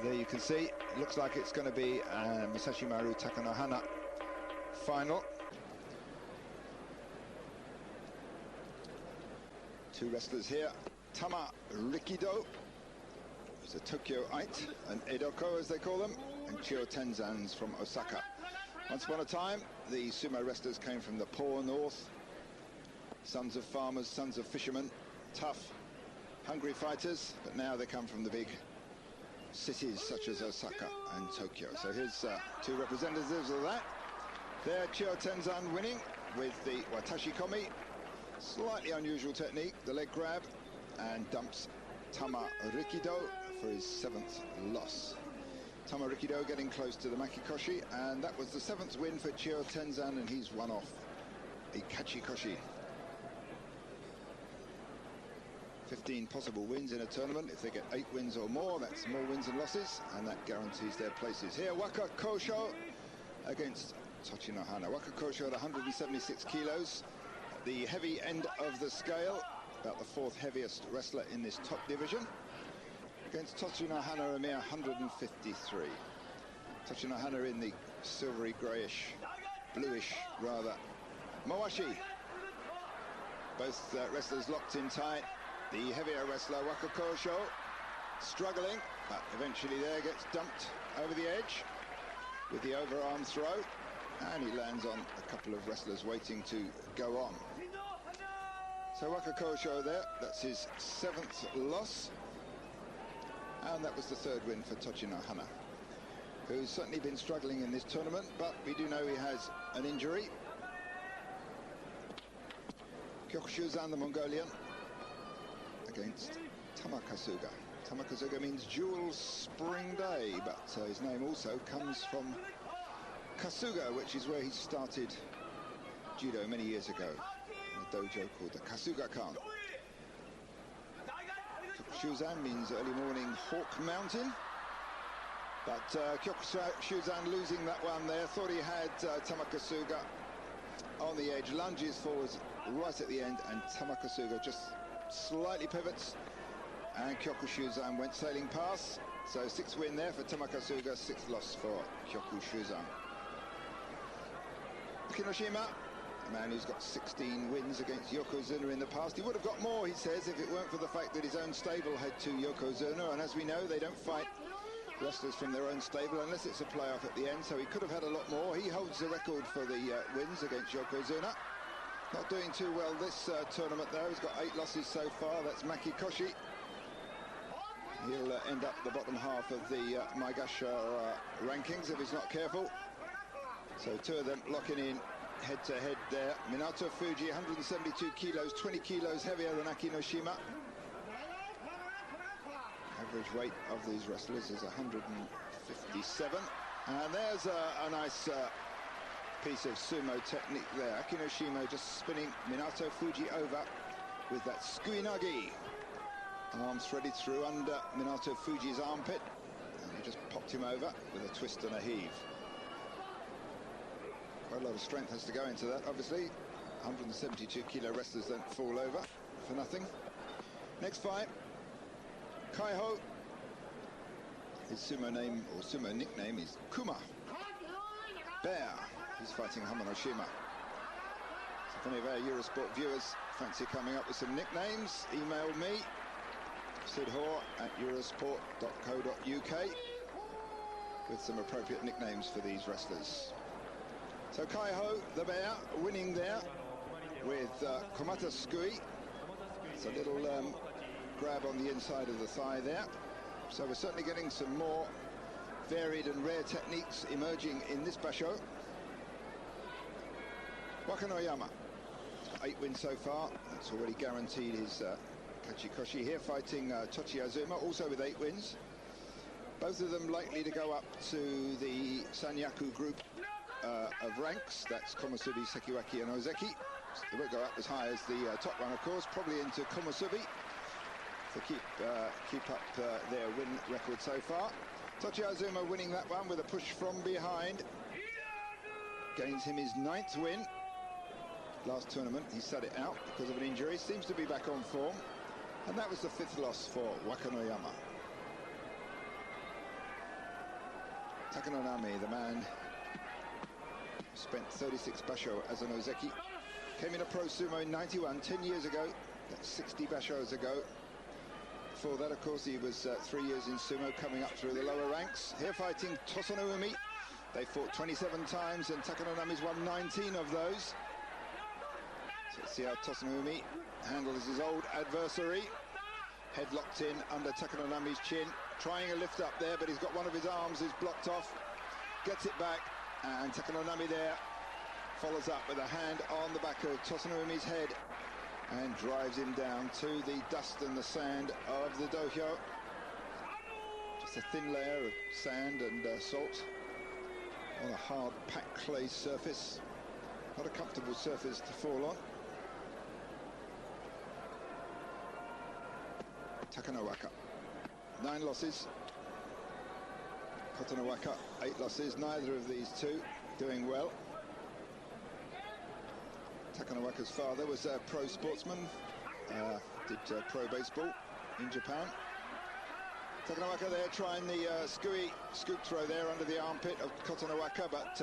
There you can see, it looks like it's going to be M6w Takanohana final. Two wrestlers here, Tamarikido, who's a Tokyoite, and Edoko as they call them, and Chiyotenzan's from Osaka. Once upon a time, the sumo wrestlers came from the poor north, sons of farmers, sons of fishermen, tough, hungry fighters, but now they come from the big cities such as Osaka and Tokyo. So here's two representatives of that. There, Chiyotenzan winning with the watashikomi, slightly unusual technique, the leg grab, and dumps Tamarikido for his 7th loss. Tamarikido getting close to the makikoshi, and that was the 7th win for Chiyotenzan, and he's one off a kachikoshi. 15 possible wins in a tournament. If they get 8 wins or more, that's more wins than losses, and that guarantees their places. Here, Wakakosho against Tochinohana. Wakakosho at 176 kilos, at the heavy end of the scale, about the 4th heaviest wrestler in this top division, against Tochinohana, a mere 153. Tochinohana in the silvery greyish, bluish rather, Mawashi. Both wrestlers locked in tight. The heavier wrestler, Wakakosho, struggling, but eventually there gets dumped over the edge with the overarm throw, and he lands on a couple of wrestlers waiting to go on. So Wakakosho there, that's his 7th loss, and that was the 3rd win for Tochinohana, who's certainly been struggling in this tournament, but we do know he has an injury. Kyokushuzan, the Mongolian, against Tamakasuga. Tamakasuga means Jewel Spring Day, but his name also comes from Kasuga, which is where he started judo many years ago, in a dojo called the Kasuga-kan. Kyokushuzan means early morning Hawk Mountain, but Kyokushuzan losing that one there, thought he had Tamakasuga on the edge, lunges forwards right at the end, and Tamakasuga just slightly pivots, and Kyokushuzan went sailing past. So 6th win there for Tamakasuga, 6th loss for Kyokushuzan. Akinoshima, a man who's got 16 wins against Yokozuna in the past. He would have got more, he says, if it weren't for the fact that his own stable had 2 Yokozuna, and as we know, they don't fight wrestlers from their own stable unless it's a playoff at the end, so he could have had a lot more. He holds the record for the wins against Yokozuna. Not doing too well this tournament though. He's got 8 losses so far. That's Makikoshi. He'll end up the bottom half of the Maigasha rankings if he's not careful. So 2 of them locking in head-to-head there. Minatofuji, 172 kilos, 20 kilos heavier than Akinoshima. Average weight of these wrestlers is 157. And there's a nice piece of sumo technique there. Akinoshima just spinning Minatofuji over with that sukuinage. Arm threaded through under Minatofuji's armpit, and he just popped him over with a twist and a heave. Quite a lot of strength has to go into that, obviously. 172 kilo wrestlers don't fall over for nothing. Next fight, Kaiho. His sumo name, or sumo nickname, is Kuma. Bear. He's fighting Hamanoshima. So if any of our Eurosport viewers fancy coming up with some nicknames, email me, sidhor@eurosport.co.uk, with some appropriate nicknames for these wrestlers. So Kaiho, the bear, winning there with komatasukui. It's a little grab on the inside of the thigh there. So we're certainly getting some more varied and rare techniques emerging in this basho. Wakanoyama, 8 wins so far. That's already guaranteed his kachikoshi here, fighting Tochiazuma, also with 8 wins. Both of them likely to go up to the Sanyaku group of ranks. That's Komusubi, Sekiwaki and Ozeki. They won't go up as high as the top one, of course, probably into Komusubi to keep up their win record so far. Tochiazuma winning that one with a push from behind. Gains him his 9th win. Last tournament he sat it out because of an injury. Seems to be back on form. And that was the 5th loss for Wakanoyama. Takanonami, the man who spent 36 basho as an ozeki, came into pro sumo in 91, 10 years ago. That's 60 bashos ago. Before that, of course, he was 3 years in sumo, coming up through the lower ranks. Here fighting Tosanoumi. They fought 27 times, and Takanonami's won 19 of those. So let's see how Tosanoumi handles his old adversary. Head locked in under Takanonami's chin, trying a lift up there, but he's got one of his arms is blocked off. Gets it back, and Takanonami there follows up with a hand on the back of Tosanoumi's head and drives him down to the dust and the sand of the dohyo. Just a thin layer of sand and salt on a hard packed clay surface. Not a comfortable surface to fall on. Takanowaka, 9 losses. Kotonowaka, 8 losses. Neither of these two doing well. Takanowaka's father was a pro sportsman, did pro baseball in Japan. Takanowaka there trying the scoop throw there under the armpit of Kotonowaka, but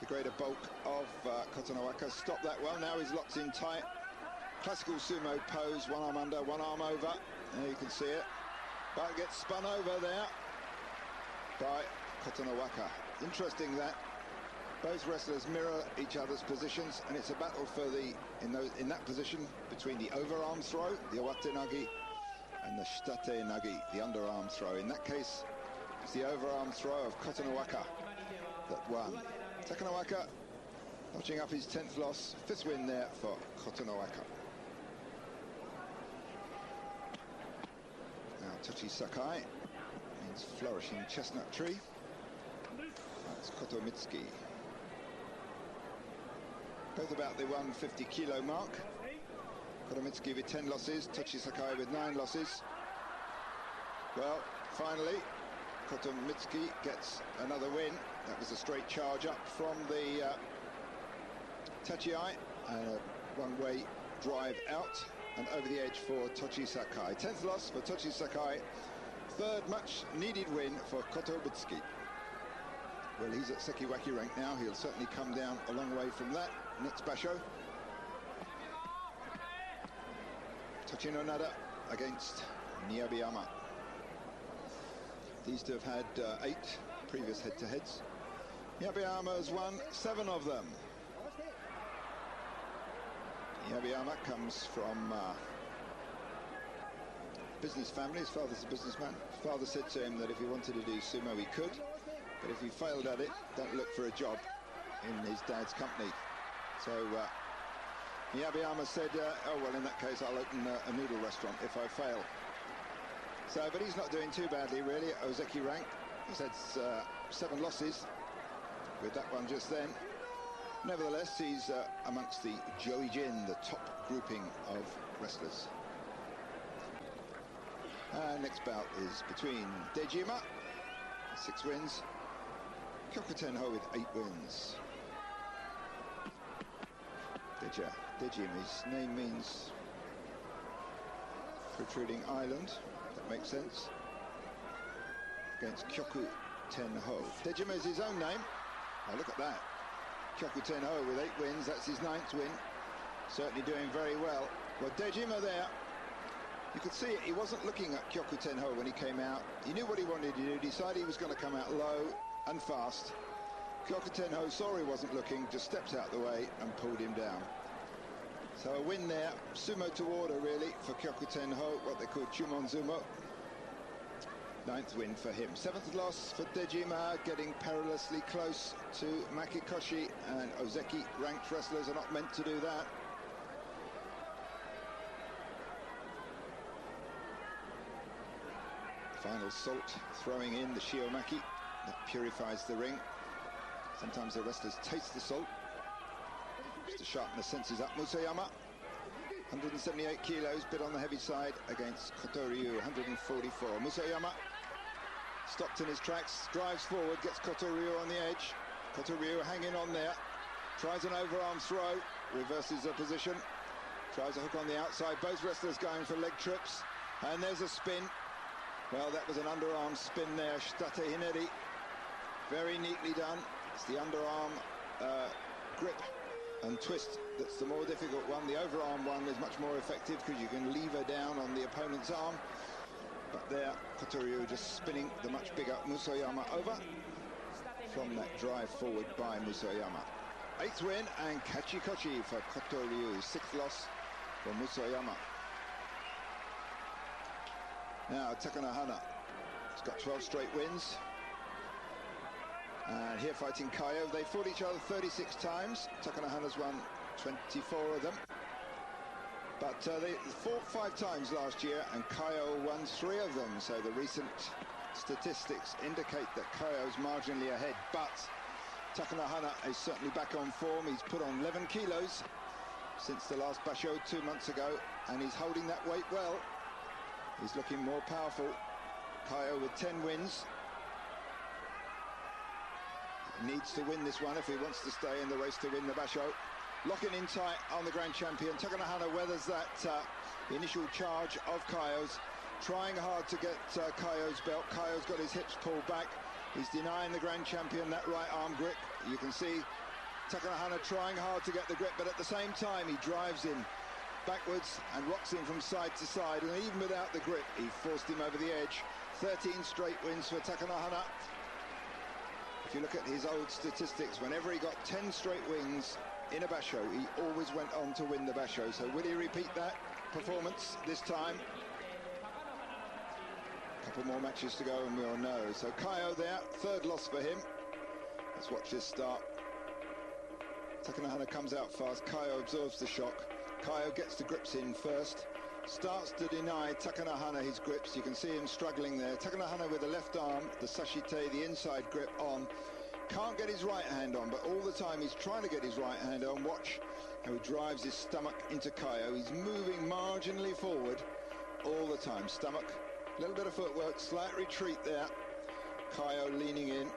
the greater bulk of Kotonowaka stopped that well. Now he's locked in tight. Classical sumo pose, one arm under, one arm over. There you can see it. But gets spun over there by Kotonowaka. Interesting that both wrestlers mirror each other's positions, and it's a battle for in that position between the overarm throw, the uwatenage, and the shitatenage, the underarm throw. In that case, it's the overarm throw of Kotonowaka that won. Takanowaka notching up his 10th loss, 5th win there for Kotonowaka. Now Tochisakae means flourishing chestnut tree. That's Kotomitsuki. Both about the 150 kilo mark. Kotomitsuki with 10 losses, Tochisakae with 9 losses. Well, finally, Kotomitsuki gets another win. That was a straight charge up from the Tachiai, and a one-way drive out and over the edge for Tochisakae. 10th loss for Tochisakae, 3rd much needed win for Kotomitsuki. Well, he's at Sekiwaki rank now. He'll certainly come down a long way from that. Next basho. Tochinonada against Miyabiyama. These two have had 8 previous head-to-heads. Miyabiyama has won 7 of them. Miyabiyama comes from business family. His father's a businessman. His father said to him that if he wanted to do sumo, he could. But if he failed at it, don't look for a job in his dad's company. So Miyabiyama said, oh, well, in that case, I'll open a noodle restaurant if I fail. So, but he's not doing too badly, really, at Ozeki rank. He's had 7 losses with that one just then. Nevertheless, he's amongst the Joijin, the top grouping of wrestlers. Next bout is between Dejima, 6 wins, Kyokutenho with 8 wins. Dejima, his name means protruding island, that makes sense. Against Kyokutenho. Dejima is his own name. Oh, look at that. Kyokutenho with 8 wins, that's his 9th win. Certainly doing very well. Well, Dejima there, you could see it, he wasn't looking at Kyokutenho when he came out. He knew what he wanted to do, decided he was going to come out low and fast. Kyokutenho saw he wasn't looking, just stepped out the way and pulled him down. So a win there, sumo to order really for Kyokutenho, what they call Chumonzumo. 9th win for him. 7th loss for Dejima, getting perilously close to Makikoshi, and Ozeki ranked wrestlers are not meant to do that. Final salt, throwing in the shiomaki, that purifies the ring. Sometimes the wrestlers taste the salt, just to sharpen the senses up. Musayama, 178 kilos, bit on the heavy side against Kotoryu, 144. Musayama stopped in his tracks, drives forward, gets Kotoryu on the edge. Kotoryu hanging on there, tries an overarm throw, reverses the position, tries a hook on the outside. Both wrestlers going for leg trips, and there's a spin. Well, that was an underarm spin there, shitate hineri. Very neatly done. It's the underarm grip and twist that's the more difficult one. The overarm one is much more effective because you can lever down on the opponent's arm. But there, Kotoryu just spinning the much bigger Musoyama over from that drive forward by Musoyama. 8th win and Kachikochi for Kotoryu. 6th loss for Musoyama. Now Takanonada has got 12 straight wins. And here fighting Kaiho. They fought each other 36 times. Takanonada's won 24 of them. But they fought 5 times last year and Kaiho won 3 of them. So the recent statistics indicate that Kaiho's marginally ahead. But Takanonada is certainly back on form. He's put on 11 kilos since the last basho 2 months ago. And he's holding that weight well. He's looking more powerful. Kaiho with 10 wins. Needs to win this one if he wants to stay in the race to win the basho. Locking in tight on the grand champion. Takanonada weathers that initial charge of Kaiho's. Trying hard to get Kaiho's belt. Kaiho's got his hips pulled back. He's denying the grand champion that right arm grip. You can see Takanonada trying hard to get the grip, but at the same time he drives him backwards and rocks him from side to side, and even without the grip he forced him over the edge. 13 straight wins for Takanonada. If you look at his old statistics, whenever he got 10 straight wins in a basho, he always went on to win the basho. So will he repeat that performance this time? A couple more matches to go and we'll know. So Kaiho there, 3rd loss for him. Let's watch this start. Takanonada comes out fast. Kaiho absorbs the shock. Kaiho gets the grips in first. Starts to deny Takanonada his grips. You can see him struggling there. Takanonada with the left arm, the sashite, the inside grip on. Can't get his right hand on, but all the time he's trying to get his right hand on. Watch how he drives his stomach into Kaiho. He's moving marginally forward all the time. Stomach, a little bit of footwork, slight retreat there. Kaiho leaning in.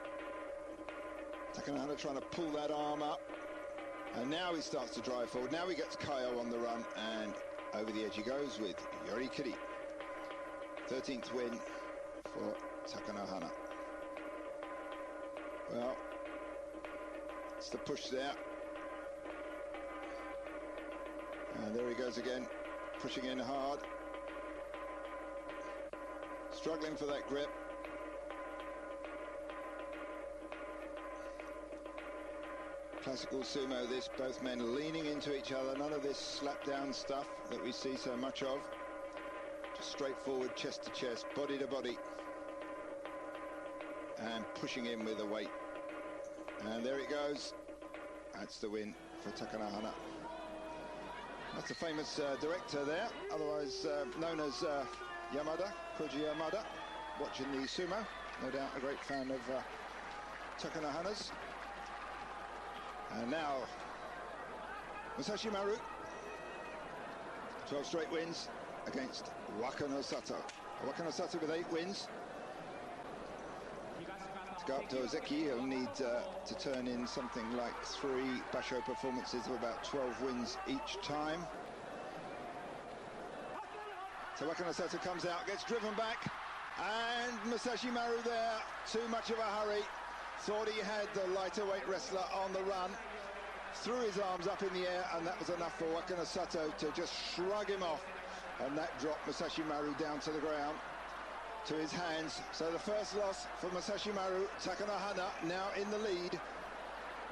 Takanonada trying to pull that arm up. And now he starts to drive forward. Now he gets Kaiho on the run and over the edge he goes with yorikiri. 13th win for Takanonada. Well, it's the push there. And there he goes again, pushing in hard. Struggling for that grip. Classical sumo this, both men leaning into each other, none of this slap down stuff that we see so much of. Just straightforward, chest to chest, body to body. And pushing in with the weight. And there it goes. That's the win for Takanonada. That's a famous director there, otherwise known as Yamada, Koji Yamada, watching the sumo. No doubt a great fan of Takanonada's. And now, Musashi Maru, 12 straight wins against Wakanosato. Wakanosato with 8 wins. To go up to Ozeki, he'll need to turn in something like 3 basho performances of about 12 wins each time. So Wakanosato comes out, gets driven back, and Musashi Maru there, too much of a hurry. Thought he had the lighter weight wrestler on the run, threw his arms up in the air, and that was enough for Wakanosato to just shrug him off, and that dropped Musashi Maru down to the ground, to his hands. So the first loss for Musashi Maru. Takanonada now in the lead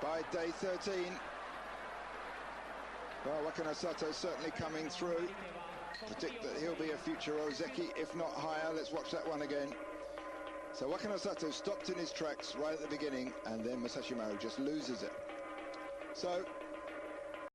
by day 13. Well, Wakanosato certainly coming through. Predict that he'll be a future Ozeki, if not higher. Let's watch that one again. So Wakanosato stopped in his tracks right at the beginning, and then Musashi Maru just loses it. So